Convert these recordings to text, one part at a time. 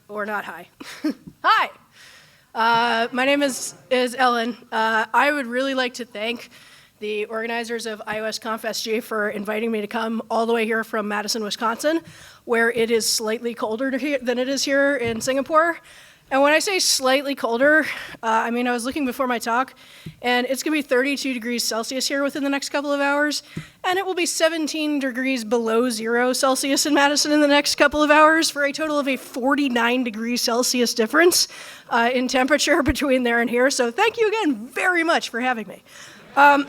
or not hi. Hi, my name is Ellen. I would really like to thank the organizers of iOS Conf.SG for inviting me to come all the way here from Madison, Wisconsin, where it is slightly colder than it is here in Singapore. And when I say slightly colder, I mean I was looking before my talk, and it's going to be 32 degrees Celsius here within the next couple of hours, and it will be 17 degrees below 0 Celsius in Madison in the next couple of hours, for a total of a 49 degrees Celsius difference in temperature between there and here. So thank you again very much for having me. I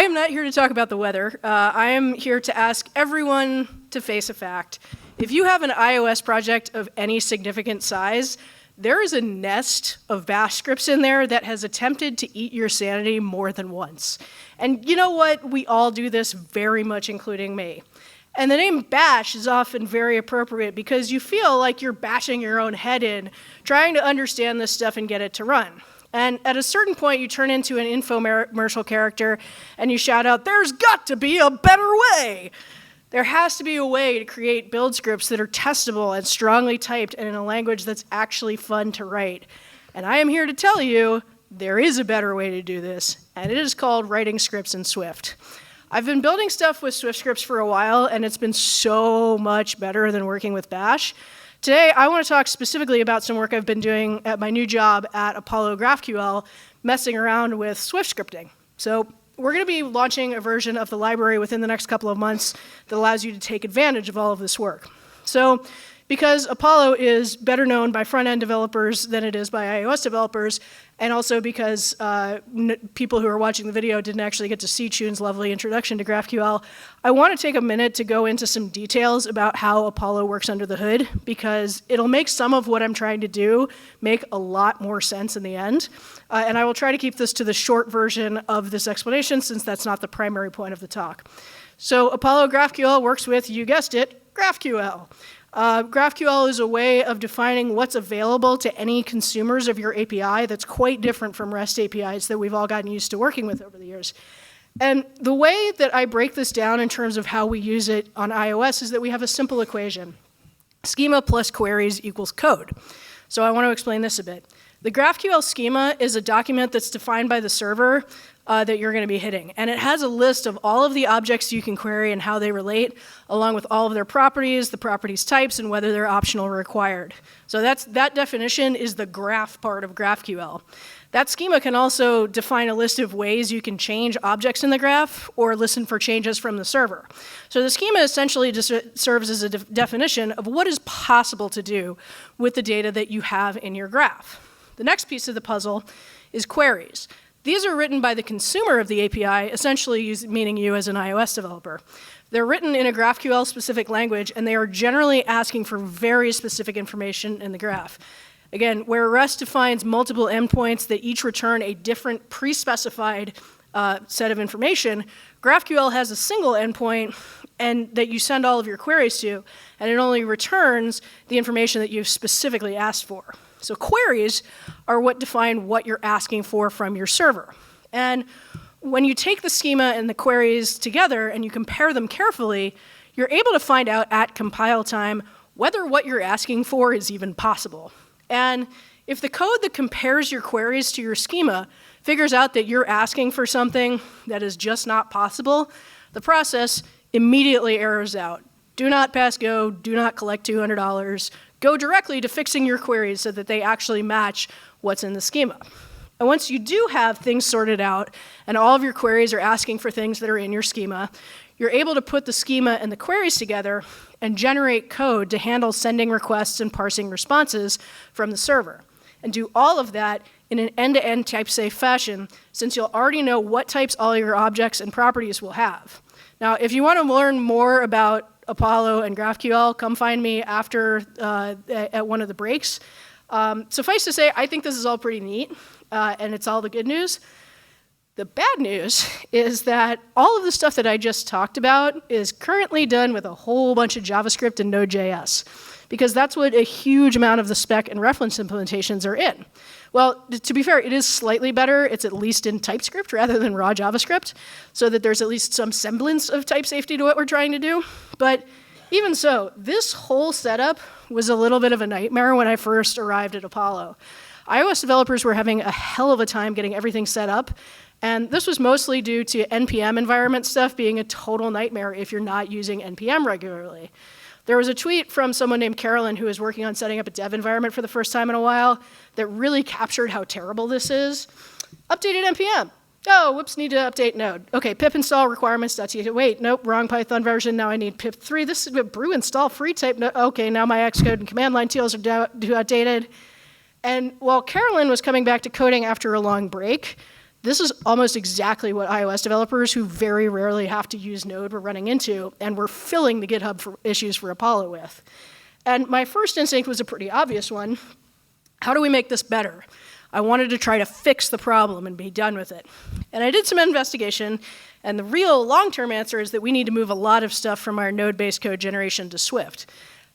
am not here to talk about the weather. I am here to ask everyone to face a fact. If you have an iOS project of any significant size, there is a nest of bash scripts in there that has attempted to eat your sanity more than once. And you know what? We all do this, very much including me. And the name bash is often very appropriate because you feel like you're bashing your own head in, trying to understand this stuff and get it to run. And at a certain point, you turn into an infomercial character and you shout out, "There's got to be a better way!" There has to be a way to create build scripts that are testable and strongly typed and in a language that's actually fun to write. And I am here to tell you there is a better way to do this, and it is called writing scripts in Swift. I've been building stuff with Swift scripts for a while, and it's been so much better than working with Bash. Today, I want to talk specifically about some work I've been doing at my new job at Apollo GraphQL, messing around with Swift scripting. So we're going to be launching a version of the library within the next couple of months that allows you to take advantage of all of this work. So because Apollo is better known by front-end developers than it is by iOS developers, and also because people who are watching the video didn't actually get to see Chun's lovely introduction to GraphQL, I want to take a minute to go into some details about how Apollo works under the hood, because it'll make some of what I'm trying to do make a lot more sense in the end. And I will try to keep this to the short version of this explanation, since that's not the primary point of the talk. So Apollo GraphQL works with, you guessed it, GraphQL. GraphQL is a way of defining what's available to any consumers of your API that's quite different from REST APIs that we've all gotten used to working with over the years. And the way that I break this down in terms of how we use it on iOS is that we have a simple equation. Schema plus queries equals code. So I want to explain this a bit. The GraphQL schema is a document that's defined by the server that you're going to be hitting. And it has a list of all of the objects you can query and how they relate, along with all of their properties, the properties types, and whether they're optional or required. So that definition is the graph part of GraphQL. That schema can also define a list of ways you can change objects in the graph or listen for changes from the server. So the schema essentially just serves as a definition of what is possible to do with the data that you have in your graph. The next piece of the puzzle is queries. These are written by the consumer of the API, essentially meaning you as an iOS developer. They're written in a GraphQL-specific language, and they are generally asking for very specific information in the graph. Again, where REST defines multiple endpoints that each return a different pre-specified set of information, GraphQL has a single endpoint and that you send all of your queries to, and it only returns the information that you've specifically asked for. So queries are what define what you're asking for from your server. And when you take the schema and the queries together and you compare them carefully, you're able to find out at compile time whether what you're asking for is even possible. And if the code that compares your queries to your schema figures out that you're asking for something that is just not possible, the process immediately errors out. Do not pass go, do not collect $200. Go directly to fixing your queries so that they actually match what's in the schema. And once you do have things sorted out and all of your queries are asking for things that are in your schema, you're able to put the schema and the queries together and generate code to handle sending requests and parsing responses from the server. And do all of that in an end-to-end type-safe fashion, since you'll already know what types all your objects and properties will have. Now, if you want to learn more about Apollo and GraphQL, come find me after at one of the breaks. Suffice to say, I think this is all pretty neat, and it's all the good news. The bad news is that all of the stuff that I just talked about is currently done with a whole bunch of JavaScript and Node.js, because that's what a huge amount of the spec and reference implementations are in. Well, to be fair, it is slightly better. It's at least in TypeScript rather than raw JavaScript, so that there's at least some semblance of type safety to what we're trying to do. But even so, this whole setup was a little bit of a nightmare when I first arrived at Apollo. iOS developers were having a hell of a time getting everything set up, and this was mostly due to NPM environment stuff being a total nightmare if you're not using NPM regularly. There was a tweet from someone named Carolyn who was working on setting up a dev environment for the first time in a while that really captured how terrible this is. Updated NPM. Oh, whoops, need to update node. Okay, pip install requirements.txt. Wait, nope, wrong Python version. Now I need pip 3. This is a brew install free type. No, okay, now my Xcode and command line tools are outdated. And while Carolyn was coming back to coding after a long break, this is almost exactly what iOS developers who very rarely have to use Node were running into and were filling the GitHub for issues for Apollo with. And my first instinct was a pretty obvious one. How do we make this better? I wanted to try to fix the problem and be done with it. And I did some investigation, and the real long-term answer is that we need to move a lot of stuff from our Node-based code generation to Swift.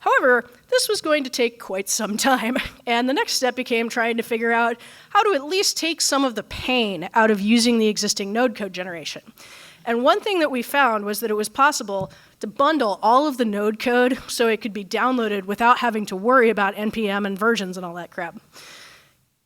However, this was going to take quite some time, and the next step became trying to figure out how to at least take some of the pain out of using the existing Node code generation. And one thing that we found was that it was possible to bundle all of the Node code so it could be downloaded without having to worry about NPM and versions and all that crap.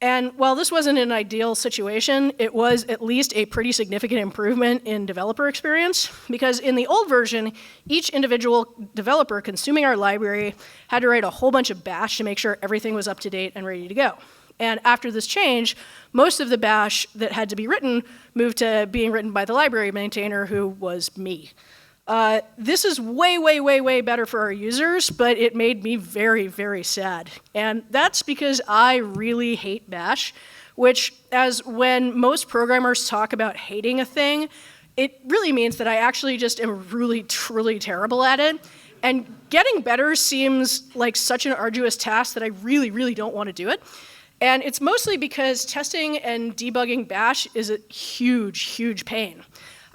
And while this wasn't an ideal situation, it was at least a pretty significant improvement in developer experience, because in the old version, each individual developer consuming our library had to write a whole bunch of bash to make sure everything was up to date and ready to go. And after this change, most of the bash that had to be written moved to being written by the library maintainer, who was me. This is way, way, way, way better for our users, but it made me very, very sad. And that's because I really hate bash, which, as when most programmers talk about hating a thing, it really means that I actually just am really, truly terrible at it. And getting better seems like such an arduous task that I really, really don't want to do it. And it's mostly because testing and debugging bash is a huge, huge pain.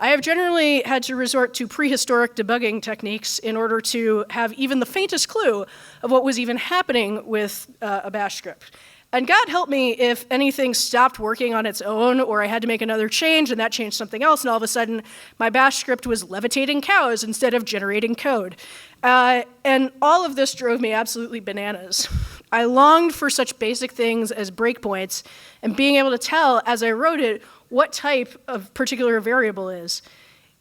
I have generally had to resort to prehistoric debugging techniques in order to have even the faintest clue of what was even happening with a bash script. And God help me if anything stopped working on its own, or I had to make another change and that changed something else, and all of a sudden my bash script was levitating cows instead of generating code. And all of this drove me absolutely bananas. I longed for such basic things as breakpoints and being able to tell as I wrote it what type of particular variable is.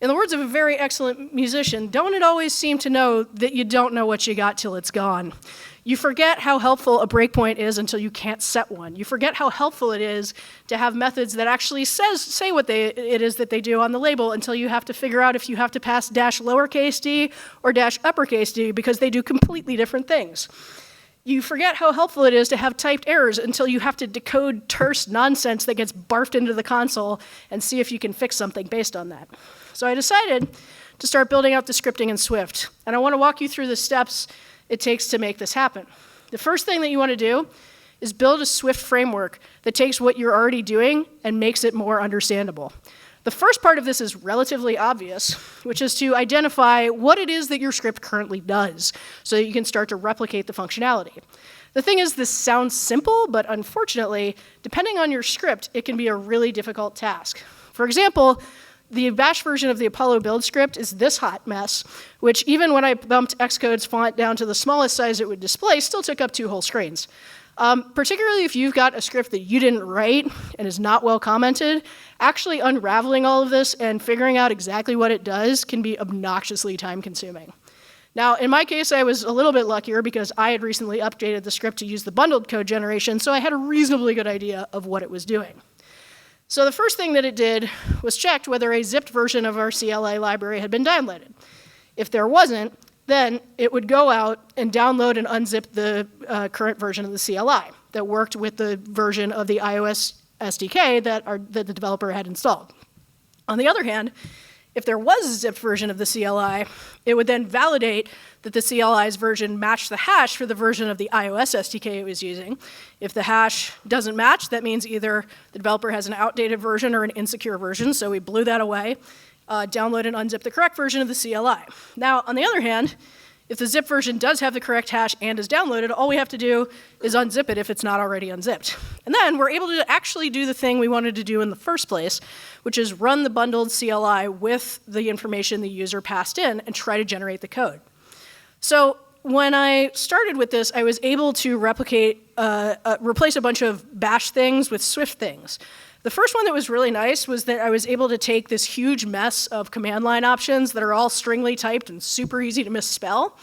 In the words of a very excellent musician, don't it always seem to know that you don't know what you got till it's gone? You forget how helpful a breakpoint is until you can't set one. You forget how helpful it is to have methods that actually say what it is that they do on the label until you have to figure out if you have to pass dash lowercase d or dash uppercase d, because they do completely different things. You forget how helpful it is to have typed errors until you have to decode terse nonsense that gets barfed into the console and see if you can fix something based on that. So I decided to start building out the scripting in Swift. And I want to walk you through the steps it takes to make this happen. The first thing that you want to do is build a Swift framework that takes what you're already doing and makes it more understandable. The first part of this is relatively obvious, which is to identify what it is that your script currently does so that you can start to replicate the functionality. The thing is, this sounds simple, but unfortunately, depending on your script, it can be a really difficult task. For example, the bash version of the Apollo build script is this hot mess, which even when I bumped Xcode's font down to the smallest size it would display, still took up 2 whole screens. Particularly if you've got a script that you didn't write and is not well commented, actually unraveling all of this and figuring out exactly what it does can be obnoxiously time-consuming. Now, in my case, I was a little bit luckier because I had recently updated the script to use the bundled code generation, so I had a reasonably good idea of what it was doing. So the first thing that it did was checked whether a zipped version of our CLI library had been downloaded. If there wasn't, then it would go out and download and unzip the current version of the CLI that worked with the version of the iOS SDK that the developer had installed. On the other hand, if there was a zipped version of the CLI, it would then validate that the CLI's version matched the hash for the version of the iOS SDK it was using. If the hash doesn't match, that means either the developer has an outdated version or an insecure version, so we blew that away. Download and unzip the correct version of the CLI. Now, on the other hand, If the zip version does have the correct hash and is downloaded, all we have to do is unzip it if it's not already unzipped. And then we're able to actually do the thing we wanted to do in the first place, which is run the bundled CLI with the information the user passed in and try to generate the code. So when I started with this, I was able to replace a bunch of bash things with Swift things. The first one that was really nice was that I was able to take this huge mess of command line options that are all stringly typed and super easy to misspell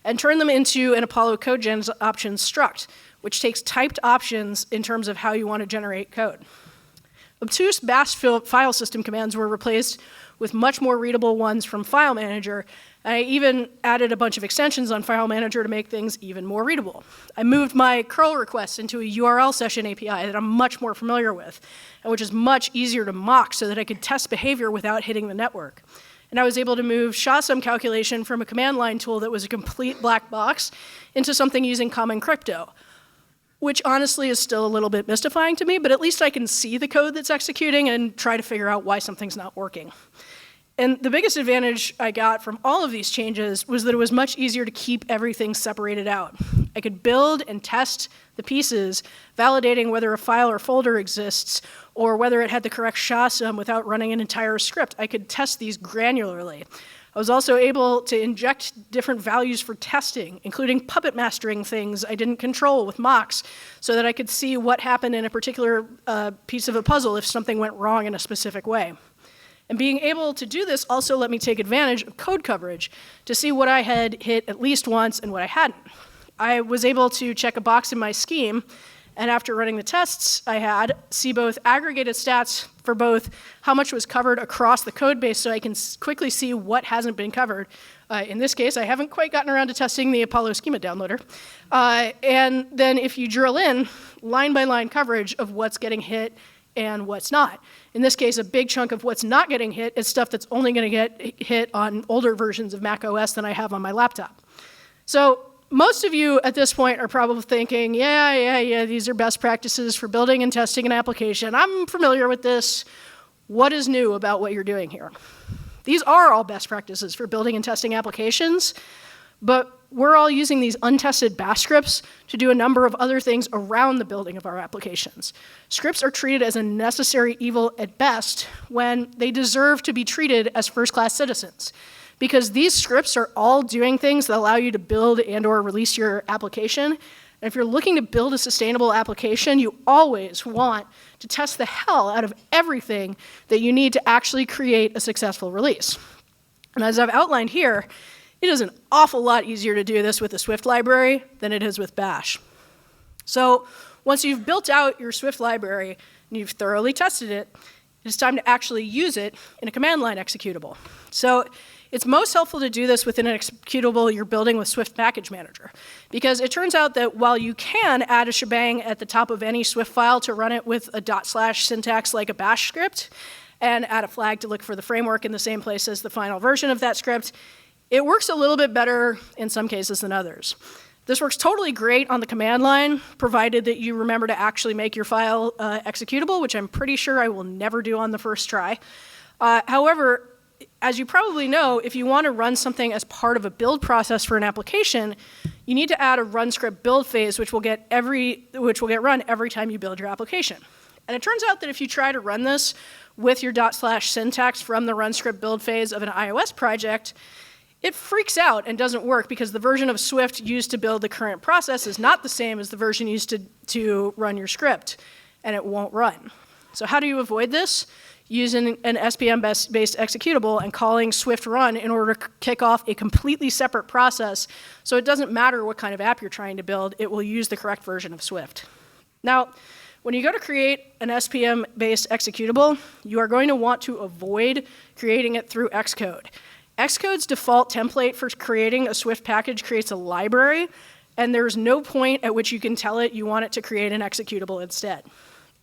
and turn them into an Apollo CodeGen options struct, which takes typed options in terms of how you want to generate code. Obtuse bash file system commands were replaced with much more readable ones from File Manager. I even added a bunch of extensions on File Manager to make things even more readable. I moved my curl requests into a URL session API that I'm much more familiar with, and which is much easier to mock so that I could test behavior without hitting the network. And I was able to move SHA-SUM calculation from a command line tool that was a complete black box into something using common crypto, which honestly is still a little bit mystifying to me, but at least I can see the code that's executing and try to figure out why something's not working. And the biggest advantage I got from all of these changes was that it was much easier to keep everything separated out. I could build and test the pieces, validating whether a file or folder exists or whether it had the correct SHA-SUM without running an entire script. I could test these granularly. I was also able to inject different values for testing, including puppet mastering things I didn't control with mocks, so that I could see what happened in a particular piece of a puzzle if something went wrong in a specific way. And being able to do this also let me take advantage of code coverage to see what I had hit at least once and what I hadn't. I was able to check a box in my scheme, and after running the tests I had, see both aggregated stats for both how much was covered across the code base so I can quickly see what hasn't been covered. In this case, I haven't quite gotten around to testing the Apollo schema downloader. And then if you drill in, line-by-line coverage of what's getting hit and what's not. In this case, a big chunk of what's not getting hit is stuff that's only going to get hit on older versions of Mac OS than I have on my laptop. So most of you at this point are probably thinking, yeah, these are best practices for building and testing an application. I'm familiar with this. What is new about what you're doing here? These are all best practices for building and testing applications, but we're all using these untested bash scripts to do a number of other things around the building of our applications. Scripts are treated as a necessary evil at best when they deserve to be treated as first-class citizens, because these scripts are all doing things that allow you to build and or release your application. And if you're looking to build a sustainable application, you always want to test the hell out of everything that you need to actually create a successful release. And as I've outlined here, it is an awful lot easier to do this with a Swift library than it is with Bash. So once you've built out your Swift library and you've thoroughly tested it, it's time to actually use it in a command line executable. So it's most helpful to do this within an executable you're building with Swift Package Manager, because it turns out that while you can add a shebang at the top of any Swift file to run it with a / syntax like a Bash script, and add a flag to look for the framework in the same place as the final version of that script, it works a little bit better in some cases than others. This works totally great on the command line, provided that you remember to actually make your file executable, which I'm pretty sure I will never do on the first try. However, as you probably know, if you want to run something as part of a build process for an application, you need to add a run script build phase, which will get run every time you build your application. And it turns out that if you try to run this with your / syntax from the run script build phase of an iOS project, it freaks out and doesn't work because the version of Swift used to build the current process is not the same as the version used to run your script, and it won't run. So how do you avoid this? Using an SPM-based executable and calling Swift run in order to kick off a completely separate process, so it doesn't matter what kind of app you're trying to build, it will use the correct version of Swift. Now, when you go to create an SPM-based executable, you are going to want to avoid creating it through Xcode. Xcode's default template for creating a Swift package creates a library, and there's no point at which you can tell it you want it to create an executable instead.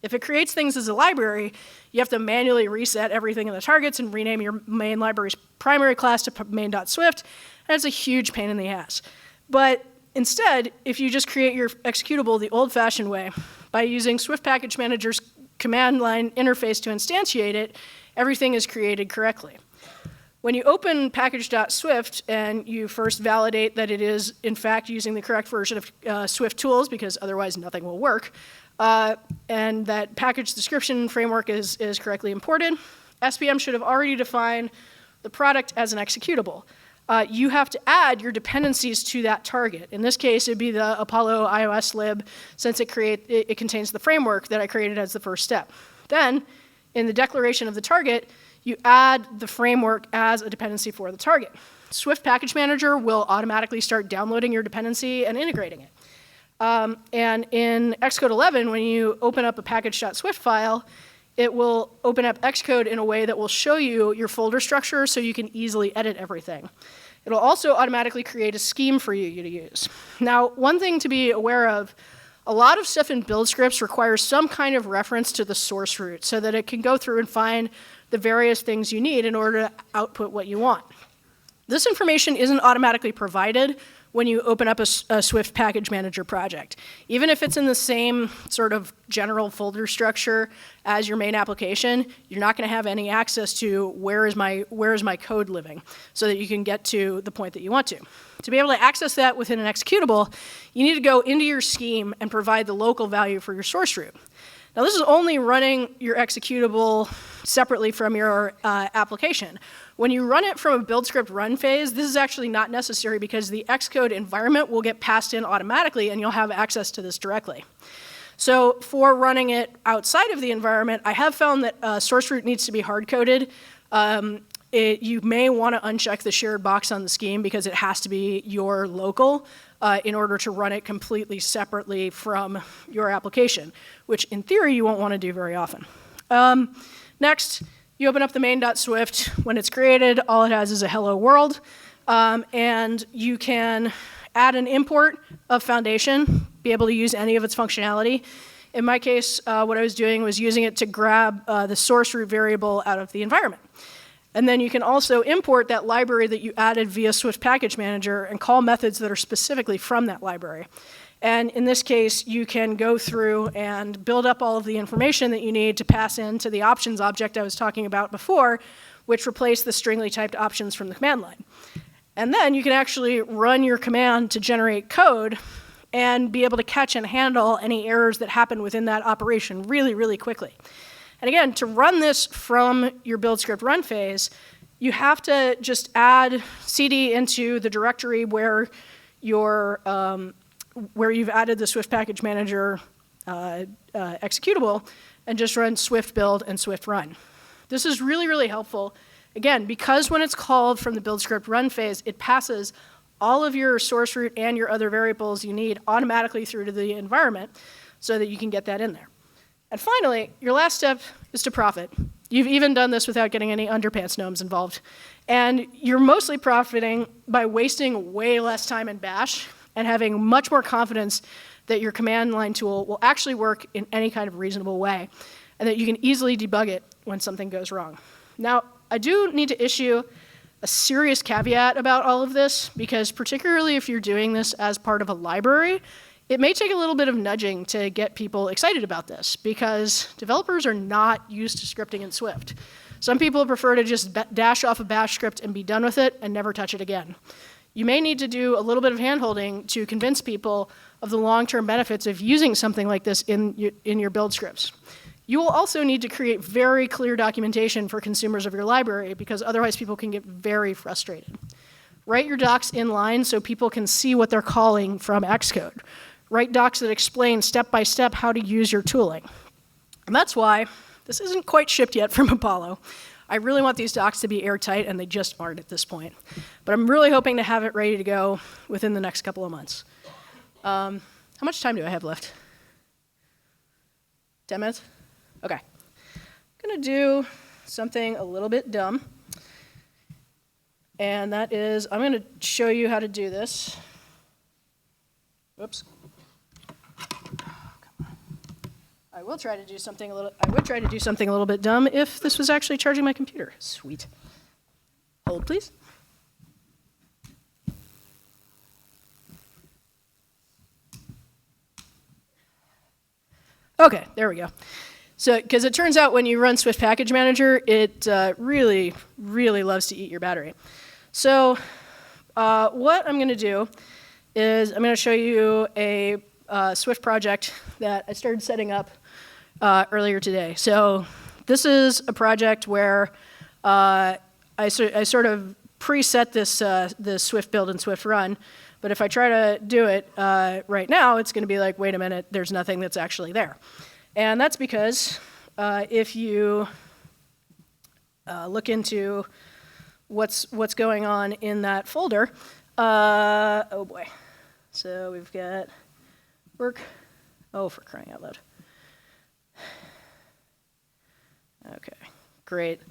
If it creates things as a library, you have to manually reset everything in the targets and rename your main library's primary class to main.swift, and it's a huge pain in the ass. But instead, if you just create your executable the old-fashioned way, by using Swift Package Manager's command line interface to instantiate it, everything is created correctly. When you open package.swift and you first validate that it is, in fact, using the correct version of Swift tools, because otherwise nothing will work, and that package description framework is correctly imported, SPM should have already defined the product as an executable. You have to add your dependencies to that target. In this case, it'd be the Apollo iOS lib, since it contains the framework that I created as the first step. Then, in the declaration of the target, you add the framework as a dependency for the target. Swift Package Manager will automatically start downloading your dependency and integrating it. And in Xcode 11, when you open up a package.swift file, it will open up Xcode in a way that will show you your folder structure so you can easily edit everything. It'll also automatically create a scheme for you to use. Now, one thing to be aware of, a lot of stuff in build scripts requires some kind of reference to the source root so that it can go through and find the various things you need in order to output what you want. This information isn't automatically provided when you open up a Swift Package Manager project. Even if it's in the same sort of general folder structure as your main application, you're not going to have any access to where is my code living, so that you can get to the point that you want to. To be able to access that within an executable, you need to go into your scheme and provide the local value for your source root. Now, this is only running your executable separately from your application. When you run it from a build script run phase, this is actually not necessary because the Xcode environment will get passed in automatically and you'll have access to this directly. So for running it outside of the environment, I have found that source root needs to be hard-coded. You may want to uncheck the shared box on the scheme because it has to be your local in order to run it completely separately from your application, which in theory you won't want to do very often. Next, you open up the main.swift. When it's created, all it has is a hello world. And you can add an import of Foundation, be able to use any of its functionality. In my case, what I was doing was using it to grab the source root variable out of the environment. And then you can also import that library that you added via Swift Package Manager and call methods that are specifically from that library. And in this case, you can go through and build up all of the information that you need to pass into the options object I was talking about before, which replaced the stringly typed options from the command line. And then you can actually run your command to generate code and be able to catch and handle any errors that happen within that operation really, really quickly. And again, to run this from your build script run phase, you have to just add cd into the directory where you've added the Swift Package Manager executable, and just run swift build and swift run. This is really, really helpful. Again, because when it's called from the build script run phase, it passes all of your source root and your other variables you need automatically through to the environment so that you can get that in there. And finally, your last step is to profit. You've even done this without getting any underpants gnomes involved. And you're mostly profiting by wasting way less time in bash and having much more confidence that your command line tool will actually work in any kind of reasonable way, and that you can easily debug it when something goes wrong. Now, I do need to issue a serious caveat about all of this, because particularly if you're doing this as part of a library, it may take a little bit of nudging to get people excited about this, because developers are not used to scripting in Swift. Some people prefer to just dash off a bash script and be done with it and never touch it again. You may need to do a little bit of handholding to convince people of the long-term benefits of using something like this in your build scripts. You will also need to create very clear documentation for consumers of your library, because otherwise people can get very frustrated. Write your docs in line so people can see what they're calling from Xcode. Write docs that explain step by step how to use your tooling. And that's why this isn't quite shipped yet from Apollo. I really want these docs to be airtight, and they just aren't at this point. But I'm really hoping to have it ready to go within the next couple of months. How much time do I have left? 10 minutes? Okay. I'm going to do something a little bit dumb. And that is, I'm going to show you how to do this. Whoops. I would try to do something a little bit dumb if this was actually charging my computer. Sweet. Hold, please. Okay, there we go. So, because it turns out when you run Swift Package Manager, it really, really loves to eat your battery. So what I'm going to do is I'm going to show you a Swift project that I started setting up earlier today. So this is a project where I sort of preset this Swift build and Swift run. But if I try to do it right now, it's going to be like, wait a minute, there's nothing that's actually there. And that's because if you look into what's going on in that folder, oh boy. So we've got work. Oh, for crying out loud. Okay, great.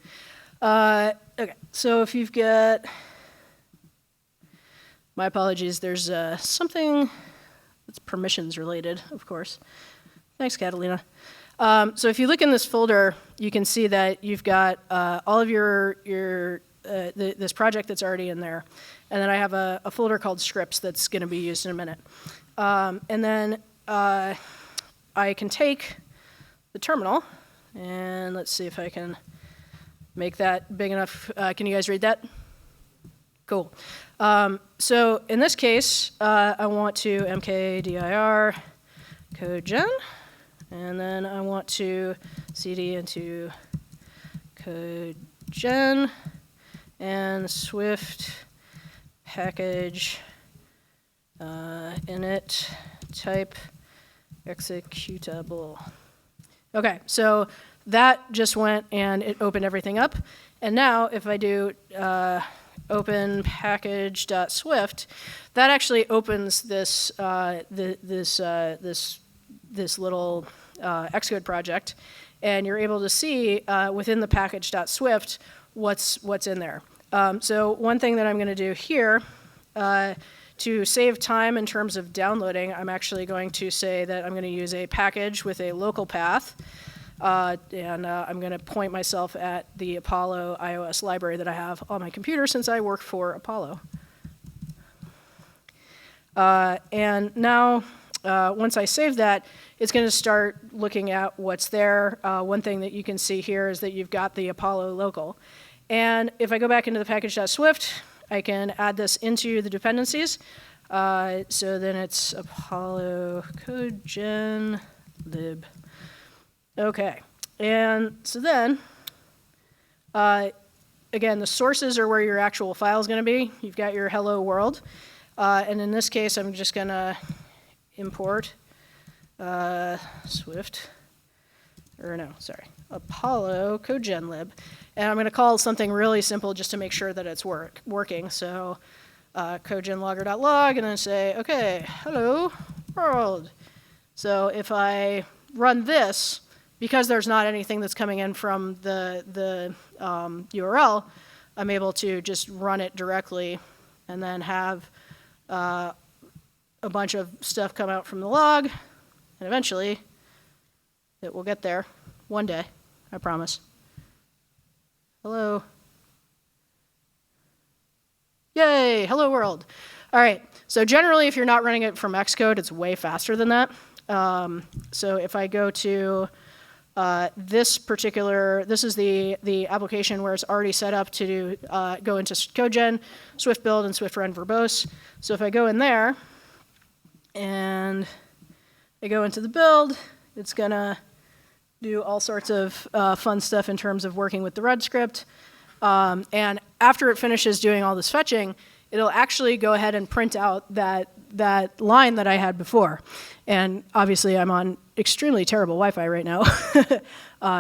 Okay, so if you've got, my apologies, there's something that's permissions related, of course. Thanks, Catalina. So if you look in this folder, you can see that you've got all of this project that's already in there. And then I have a folder called scripts that's going to be used in a minute. And then I can take the terminal, and let's see if I can make that big enough. Can you guys read that? Cool. So in this case, I want to mkdir codegen. And then I want to cd into codegen and Swift package init type executable. Okay, so that just went and it opened everything up. And now if I do open package.swift, that actually opens this this little Xcode project, and you're able to see within the package.swift what's in there. So one thing that I'm going to do here to save time in terms of downloading, I'm actually going to say that I'm going to use a package with a local path, and I'm going to point myself at the Apollo iOS library that I have on my computer since I work for Apollo. And now, once I save that, it's going to start looking at what's there. One thing that you can see here is that you've got the Apollo local. And if I go back into the package.swift, I can add this into the dependencies. So then it's Apollo codegen lib. Okay. And so then, again, the sources are where your actual file is going to be. You've got your hello world. And in this case, I'm just going to import Swift, or no, sorry, Apollo codegen lib. And I'm going to call something really simple just to make sure that it's working. So codegenlogger.log, and then say, okay, hello world. So if I run this, because there's not anything that's coming in from the URL, I'm able to just run it directly and then have a bunch of stuff come out from the log, and eventually it will get there one day, I promise. Hello. Yay, hello world. All right, so generally if you're not running it from Xcode, it's way faster than that. So if I go to this is the application where it's already set up to go into codegen, Swift build, and Swift run verbose. So if I go in there and I go into the build, it's going to do all sorts of fun stuff in terms of working with the run script. And after it finishes doing all this fetching, it'll actually go ahead and print out that line that I had before. And obviously I'm on extremely terrible Wi-Fi right now,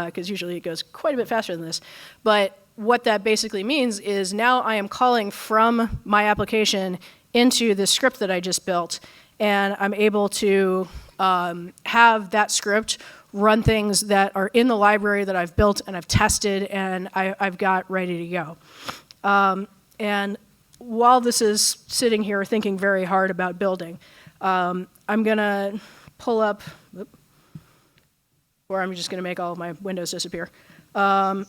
because usually it goes quite a bit faster than this. But what that basically means is now I am calling from my application into the script that I just built, and I'm able to have that script run things that are in the library that I've built and I've tested and I've got ready to go. And while this is sitting here thinking very hard about building, I'm going to pull up, or I'm just going to make all of my windows disappear. Or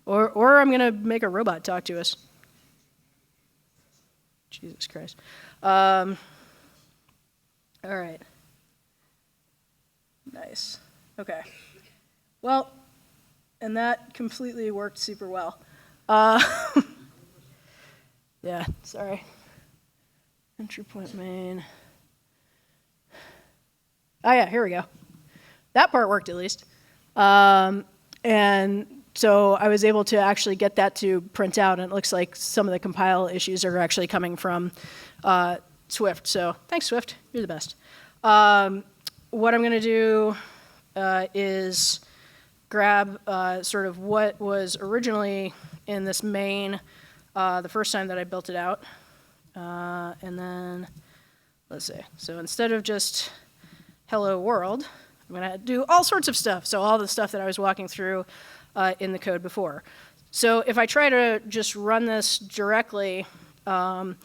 I'm going to make a robot talk to us. Jesus Christ. All right. Nice. Okay. Well, and that completely worked super well. Yeah, sorry. Entry point main. Oh yeah, here we go. That part worked at least. And so I was able to actually get that to print out, and it looks like some of the compile issues are actually coming from Swift. So thanks, Swift. You're the best. What I'm going to do is grab sort of what was originally in this main the first time that I built it out. And then, let's see. So instead of just hello world, I'm going to do all sorts of stuff. So all the stuff that I was walking through in the code before. So if I try to just run this directly, I'm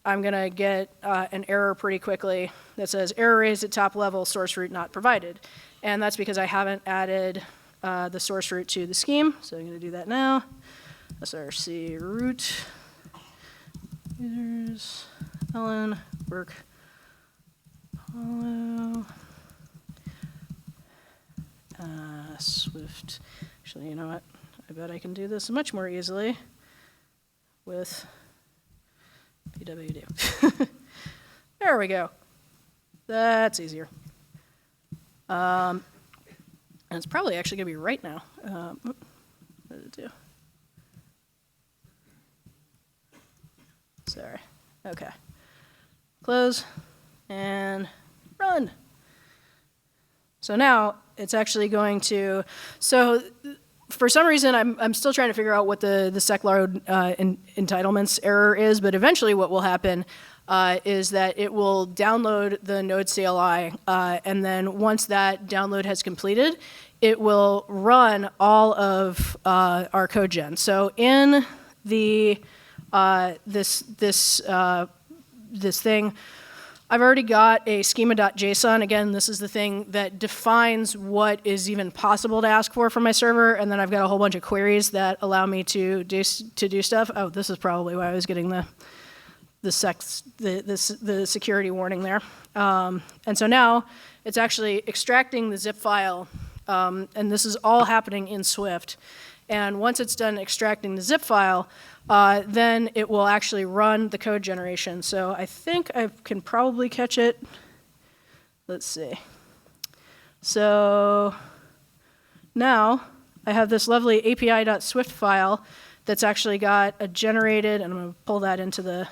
going to get an error pretty quickly that says error raised at top level, source root not provided. And that's because I haven't added the source root to the scheme. So I'm going to do that now. src root users ln work follow Swift. Actually, you know what? I bet I can do this much more easily with pwd. There we go. That's easier. And it's probably actually going to be right now. What did it do? Sorry. Okay. Close and run. So now it's actually going to, so for some reason I'm still trying to figure out what the secload entitlements error is, but eventually what will happen is that it will download the node CLI, and then once that download has completed, it will run all of our code gen. So in the this thing, I've already got a schema.json. Again, this is the thing that defines what is even possible to ask for from my server, and then I've got a whole bunch of queries that allow me to do stuff. Oh, this is probably why I was getting the security warning there. And so now it's actually extracting the zip file, and this is all happening in Swift. And once it's done extracting the zip file, then it will actually run the code generation. So I think I can probably catch it. Let's see. So now I have this lovely api.swift file that's actually got a generated, and I'm going to pull that into the,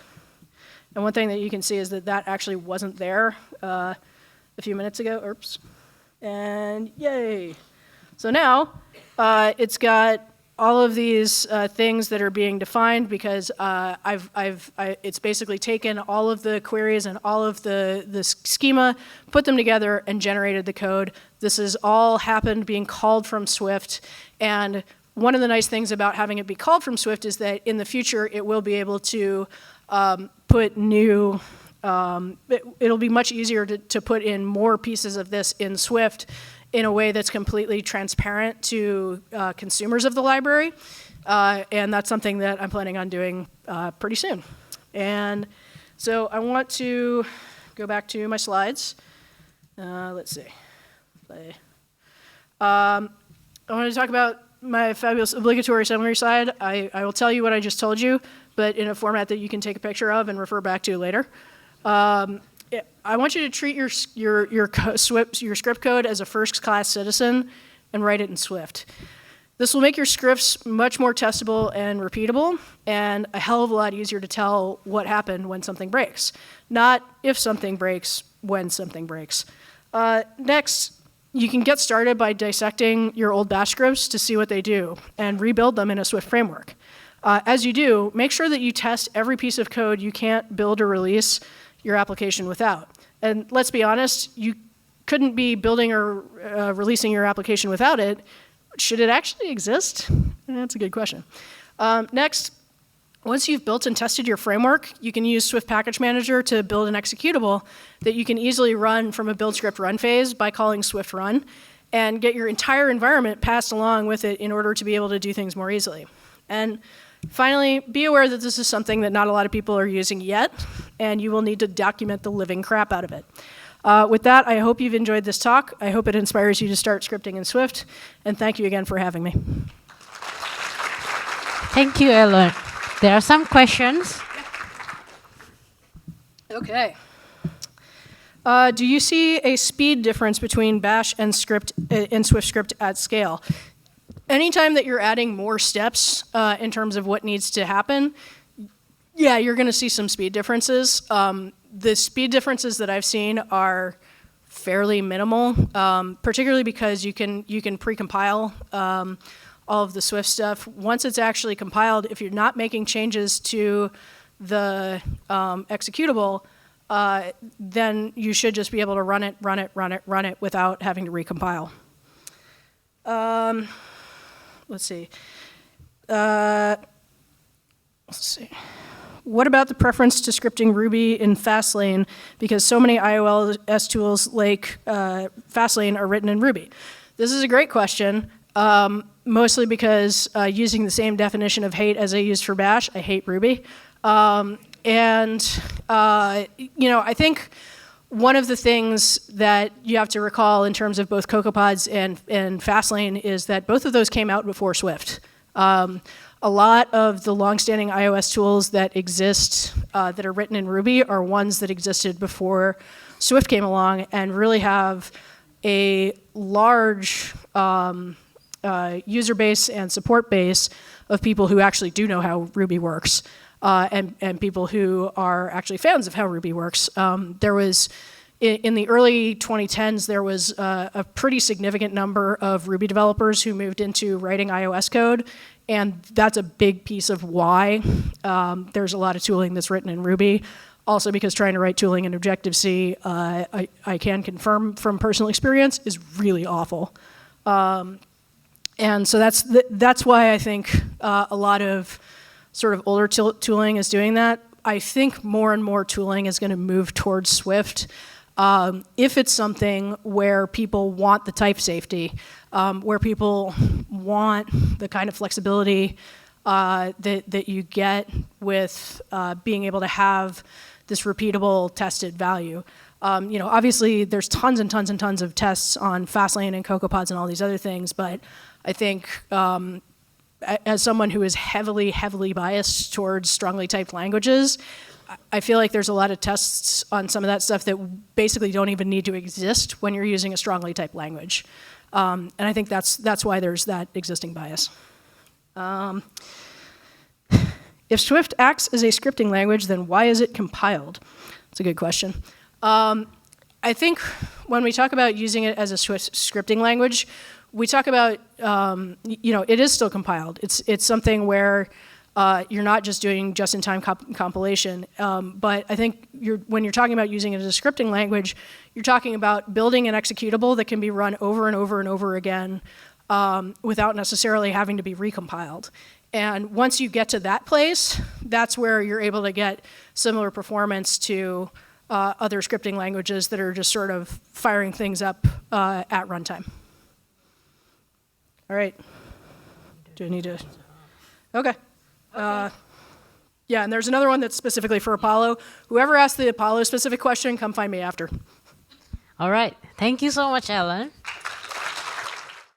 and one thing that you can see is that that actually wasn't there a few minutes ago. Oops. And yay. So now it's got all of these things that are being defined because it's basically taken all of the queries and all of the schema, put them together, and generated the code. This has all happened being called from Swift. And one of the nice things about having it be called from Swift is that in the future it will be able to put new, it'll be much easier to put in more pieces of this in Swift in a way that's completely transparent to consumers of the library. And that's something that I'm planning on doing pretty soon. And so I want to go back to my slides. Let's see. Play. I want to talk about my fabulous obligatory summary slide. I will tell you what I just told you, but in a format that you can take a picture of and refer back to later. I want you to treat your script code as a first-class citizen and write it in Swift. This will make your scripts much more testable and repeatable, and a hell of a lot easier to tell what happened when something breaks. Not if something breaks, when something breaks. Next, you can get started by dissecting your old bash scripts to see what they do and rebuild them in a Swift framework. As you do, make sure that you test every piece of code you can't build or release your application without. And let's be honest, you couldn't be building or releasing your application without it. Should it actually exist? That's a good question. Next, once you've built and tested your framework, you can use Swift Package Manager to build an executable that you can easily run from a build script run phase by calling Swift run, and get your entire environment passed along with it in order to be able to do things more easily. And finally, be aware that this is something that not a lot of people are using yet, and you will need to document the living crap out of it. With that, I hope you've enjoyed this talk. I hope it inspires you to start scripting in Swift. And thank you again for having me. Thank you, Ellen. There are some questions. Okay. Do you see a speed difference between Bash and Swift script at scale? Anytime that you're adding more steps in terms of what needs to happen, yeah, you're going to see some speed differences. The speed differences that I've seen are fairly minimal, particularly because you can precompile all of the Swift stuff. Once it's actually compiled, if you're not making changes to the executable, then you should just be able to run it without having to recompile. Let's see. What about the preference to scripting Ruby in Fastlane? Because so many iOS tools like Fastlane are written in Ruby. This is a great question, mostly because using the same definition of hate as I used for Bash, I hate Ruby. I think one of the things that you have to recall in terms of both CocoaPods and Fastlane is that both of those came out before Swift. A lot of the longstanding iOS tools that exist that are written in Ruby are ones that existed before Swift came along and really have a large user base and support base of people who actually do know how Ruby works. And people who are actually fans of how Ruby works. There was, in the early 2010s, there was a pretty significant number of Ruby developers who moved into writing iOS code, and that's a big piece of why there's a lot of tooling that's written in Ruby. Also because trying to write tooling in Objective-C, I can confirm from personal experience, is really awful. And so that's why I think a lot of sort of older tooling is doing that. I think more and more tooling is going to move towards Swift. If it's something where people want the type safety, where people want the kind of flexibility that you get with being able to have this repeatable tested value. Obviously there's tons and tons and tons of tests on Fastlane and CocoaPods and all these other things, but I think as someone who is heavily, heavily biased towards strongly typed languages, I feel like there's a lot of tests on some of that stuff that basically don't even need to exist when you're using a strongly typed language. And I think that's why there's that existing bias. If Swift acts as a scripting language, then why is it compiled? That's a good question. I think when we talk about using it as a Swift scripting language, we talk about, it is still compiled. It's something where you're not just doing just-in-time compilation. But I think when you're talking about using it as a scripting language, you're talking about building an executable that can be run over and over and over again without necessarily having to be recompiled. And once you get to that place, that's where you're able to get similar performance to other scripting languages that are just sort of firing things up at runtime. All right. Do I need to? Okay. Yeah, and there's another one that's specifically for Apollo. Whoever asked the Apollo specific question, come find me after. All right. Thank you so much, Ellen.